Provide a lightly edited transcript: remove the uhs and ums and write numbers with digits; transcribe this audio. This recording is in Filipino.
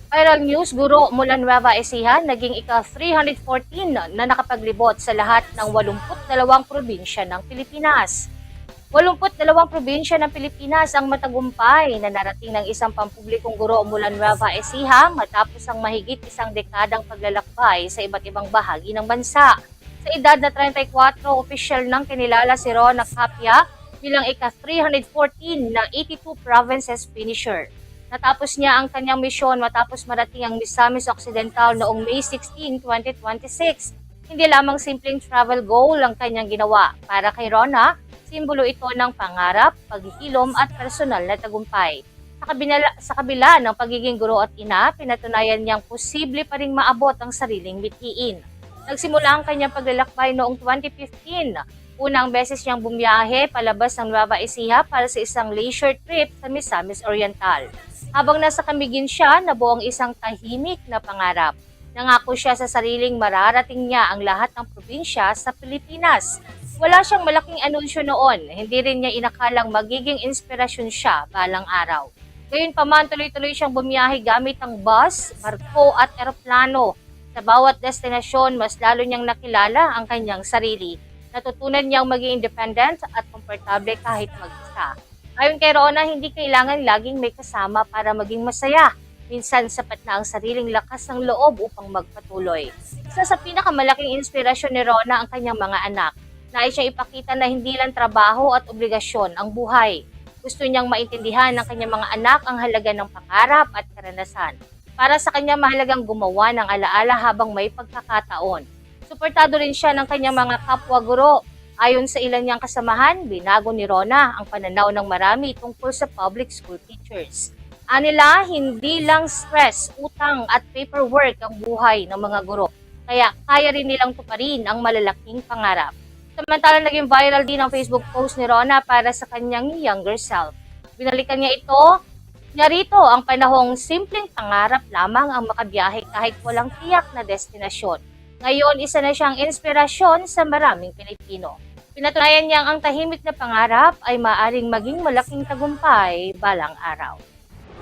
Viral news, guro mula Nueva Ecija, naging ika-314 na nakapaglibot sa lahat ng 82 probinsya ng Pilipinas. 82 probinsya ng Pilipinas ang matagumpay na narating ng isang pampublikong guro mula Nueva Ecija matapos ang mahigit isang dekadang paglalakbay sa iba't ibang bahagi ng bansa. Sa edad na 34, opisyal nang kinilala si Rona Capia bilang ika-314 na 82 provinces finisher. Natapos niya ang kanyang misyon matapos marating ang Misamis Occidental noong May 16, 2026. Hindi lamang simpleng travel goal ang kanyang ginawa. Para kay Rona, simbolo ito ng pangarap, paghihilom at personal na tagumpay. Sa kabila ng pagiging guro at ina, pinatunayan niyang posible pa ring maabot ang sariling mithiin. Nagsimula ang kanyang paglalakbay noong 2015. Unang beses niyang bumiyahe palabas ng Nueva Ecija para sa isang leisure trip sa Misamis Oriental. Habang nasa Camiguin siya, nabuo ang isang tahimik na pangarap. Nangako siya sa sariling mararating niya ang lahat ng probinsya sa Pilipinas. Wala siyang malaking anunsyo noon, hindi rin niya inakalang magiging inspirasyon siya balang araw. Gayunpaman, tuloy-tuloy siyang bumiyahe gamit ang bus, barko at eroplano. Sa bawat destinasyon, mas lalo niyang nakilala ang kanyang sarili. Natutunan niyang maging independent at komportable kahit mag-isa. Ayon kay Rona, hindi kailangan laging may kasama para maging masaya. Minsan sapat na ang sariling lakas ng loob upang magpatuloy. Isa sa pinakamalaking inspirasyon ni Rona ang kanyang mga anak. Nais siyang ipakita na hindi lang trabaho at obligasyon ang buhay. Gusto niyang maintindihan ng kanyang mga anak ang halaga ng pangarap at karanasan. Para sa kanya, mahalagang gumawa ng alaala habang may pagkakataon. Suportado rin siya ng kanyang mga kapwa-guro. Ayon sa ilan niyang kasamahan, binago ni Rona ang pananaw ng marami tungkol sa public school teachers. Anila, hindi lang stress, utang at paperwork ang buhay ng mga guro, kaya kaya rin nilang tuparin ang malalaking pangarap. Samantala, naging viral din ang Facebook post ni Rona para sa kanyang younger self. Binalikan niya ito, narito ang panahong simpleng pangarap lamang ang makabiyahe kahit walang tiyak na destinasyon. Ngayon, isa na siyang inspirasyon sa maraming Pilipino. Pinatunayan niyang ang tahimik na pangarap ay maaring maging malaking tagumpay balang araw.